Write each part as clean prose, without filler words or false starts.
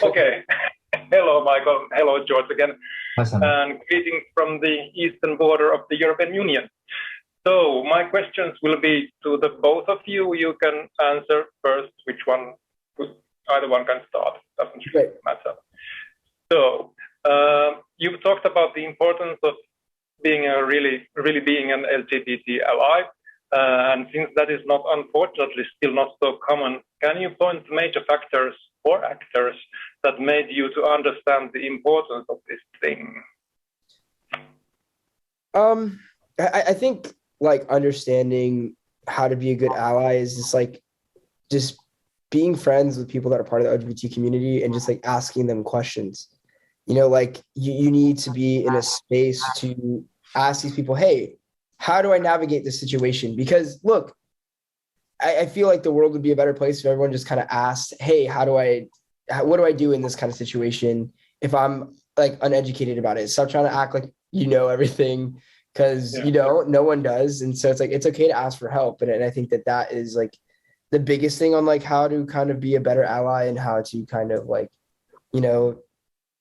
Okay. Hello, Michael. Hello, George again. Hi, Sam. And greetings from the eastern border of the European Union. So my questions will be to the both of you. You can answer first which one, either one can start. Doesn't really matter. So you've talked about the importance of being being an LGBT ally. And since that is not, unfortunately, still not so common, can you point to major factors or actors that made you to understand the importance of this thing? I think like understanding how to be a good ally is just being friends with people that are part of the LGBT community and just like asking them questions. You know, like you need to be in a space to ask these people, hey, how do I navigate this situation? Because look, I feel like the world would be a better place if everyone just kind of asked, hey, what do I do in this kind of situation if I'm like uneducated about it? Stop trying to act like you know everything, because you don't, no one does. And so it's like, it's okay to ask for help. And I think that is like the biggest thing on like how to kind of be a better ally and how to kind of like, you know,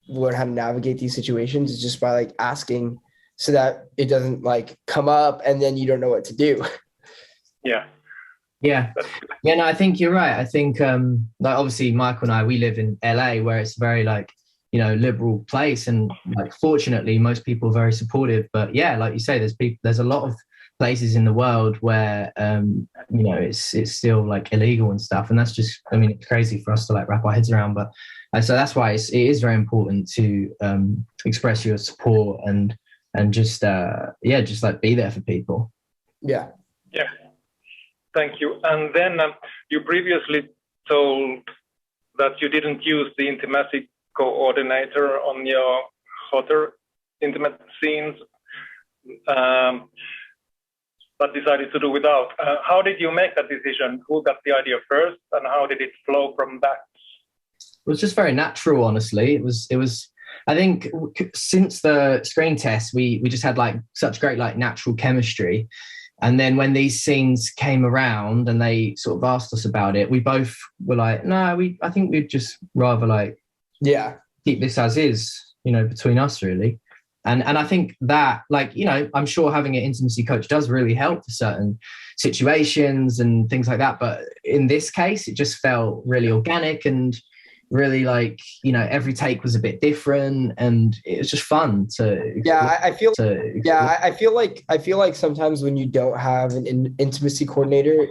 learn how to navigate these situations is just by like asking, so that it doesn't like come up and then you don't know what to do. Yeah, no, I think you're right. I think like obviously Michael and I, we live in LA where it's very like, you know, liberal place, and like fortunately most people are very supportive. But yeah, like you say, there's a lot of places in the world where you know, it's still like illegal and stuff, and that's just, I mean, it's crazy for us to like wrap our heads around. But so that's why it is very important to express your support and just just like be there for people. Yeah. Thank you. And then you previously told that you didn't use the intimacy coordinator on your hotter intimate scenes, but decided to do without. How did you make that decision? Who got the idea first, and how did it flow from that? It was just very natural, honestly. It was. I think since the screen test, we just had like such great like natural chemistry. And then when these scenes came around and they sort of asked us about it, we both were like, no, I think we'd just rather like, keep this as is, you know, between us really. And I think that, like, you know, I'm sure having an intimacy coach does really help for certain situations and things like that. But in this case, it just felt really organic and really like, you know, every take was a bit different and it was just fun to I feel like sometimes when you don't have an intimacy coordinator,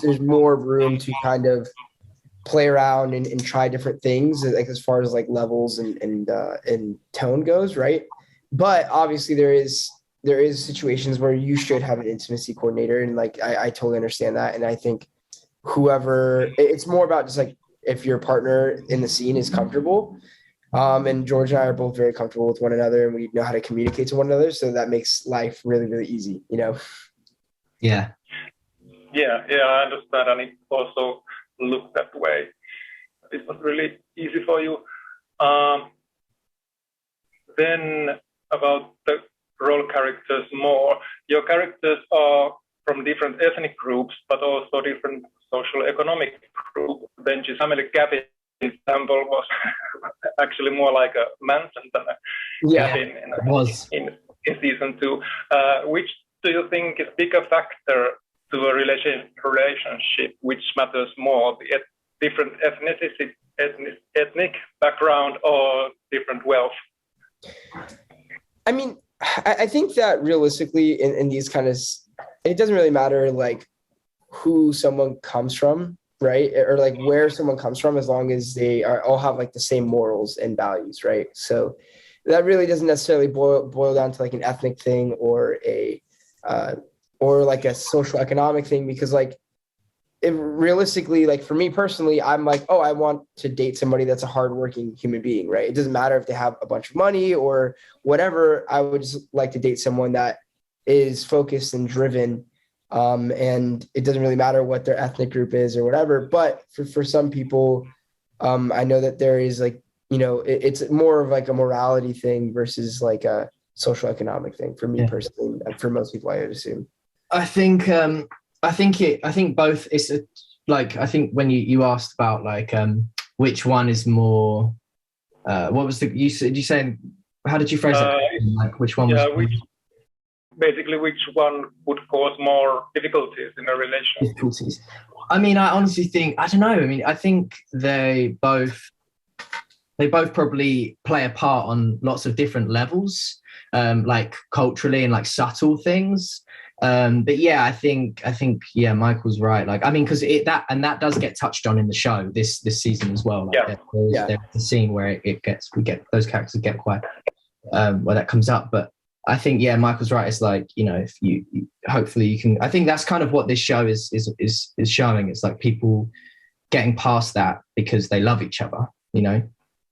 there's more room to kind of play around and try different things, like as far as like levels and tone goes, right? But obviously there is situations where you should have an intimacy coordinator, and like I totally understand that. And I think it's more about just like if your partner in the scene is comfortable. And George and I are both very comfortable with one another, and we know how to communicate to one another. So that makes life really, really easy, you know? Yeah, I understand. And it also looked that way. It was really easy for you. Then about the role characters more. Your characters are from different ethnic groups, but also different social economic groups. Benji's family cabin example was actually more like a mansion than a cabin in season 2. Which do you think is bigger factor to a relationship? Which matters more, the different ethnic background or different wealth? I mean, I think that realistically in these kind of, it doesn't really matter like who someone comes from, right? Or like where someone comes from, as long as they all have like the same morals and values, right? So that really doesn't necessarily boil down to like an ethnic thing or like a social economic thing, because like realistically, like for me personally, I'm like, oh, I want to date somebody that's a hardworking human being, right? It doesn't matter if they have a bunch of money or whatever. I would just like to date someone that is focused and driven. And it doesn't really matter what their ethnic group is or whatever. But for some people, I know that there is like, you know, it's more of like a morality thing versus like a social economic thing for me personally, and for most people, I would assume. I think both. It's like, I think when you asked about like which one is more What was the you said? You saying how did you phrase that? Like which one was? Basically, which one would cause more difficulties in a relationship? Difficulties. I mean, I honestly think I don't know. I mean, I think they both probably play a part on lots of different levels, like culturally and like subtle things. But yeah, I think yeah, Michael's right. Like, I mean, because that does get touched on in the show this season as well. Like, there's a scene where we get those characters get quite where that comes up. But I think yeah, Michael's right. It's like, you know, if you hopefully you can. I think that's kind of what this show is showing. It's like people getting past that because they love each other. You know.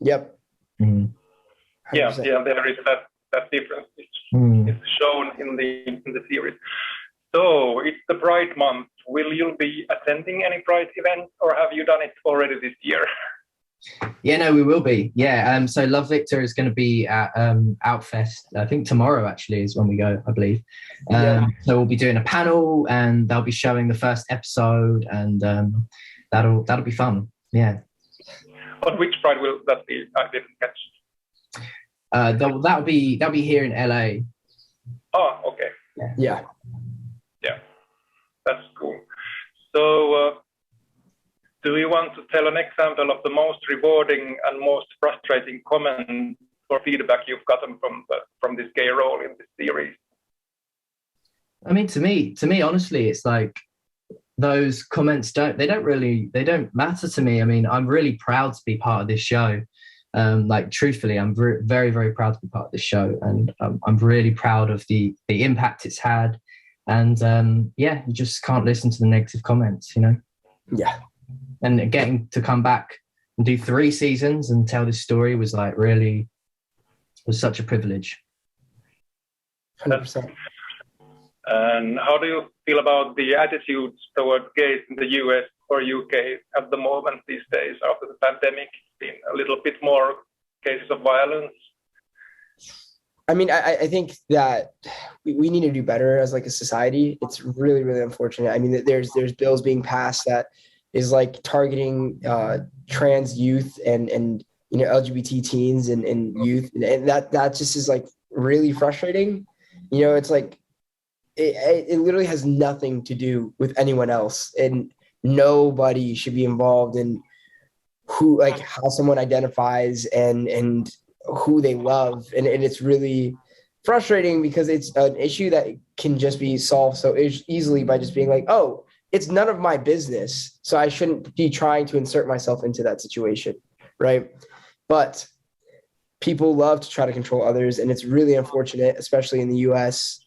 Yep. Mm. Yeah, there is that difference. It's shown in the series. So it's the Pride month. Will you be attending any Pride events, or have you done it already this year? Yeah, no, we will be. Yeah. So Love Victor is going to be at Outfest. I think tomorrow actually is when we go, I believe. So we'll be doing a panel, and they'll be showing the first episode, and that'll be fun. Yeah. On which Pride will that be? I didn't catch. That'll be here in LA. Oh, okay. Yeah. That's cool. So, do you want to tell an example of the most rewarding and most frustrating comment or feedback you've gotten from this gay role in this series? I mean, to me, honestly, it's like those comments don't matter to me. I mean, I'm really proud to be part of this show. Like truthfully, I'm very, very proud to be part of this show, and I'm really proud of the impact it's had. And yeah, you just can't listen to the negative comments, you know. Yeah. And getting to come back and do 3 seasons and tell this story was like really was such a privilege. 100%. And how do you feel about the attitudes towards gays in the US or UK at the moment these days after the pandemic? Been a little bit more cases of violence. I mean, I think that we need to do better as like a society. It's really, really unfortunate. I mean, there's bills being passed that is like targeting trans youth and you know, LGBT teens and youth, and that just is like really frustrating. You know, it's like it literally has nothing to do with anyone else, and nobody should be involved in who, like, how someone identifies and who they love. And it's really frustrating because it's an issue that can just be solved so easily by just being like, oh, it's none of my business, so I shouldn't be trying to insert myself into that situation, right? But people love to try to control others, and it's really unfortunate, especially in the US.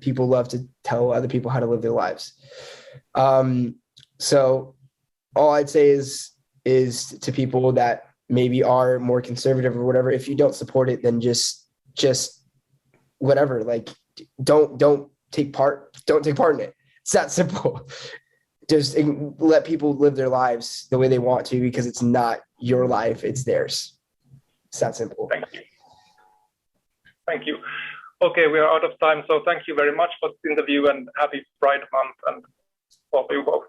People love to tell other people how to live their lives. So all I'd say is to people that maybe are more conservative or whatever, if you don't support it, then just whatever, like don't take part in it. It's that simple. Just let people live their lives the way they want to, because it's not your life, it's theirs. It's that simple. Thank you. Okay, we are out of time, so thank you very much for this interview, and happy Pride Month, and hope you both.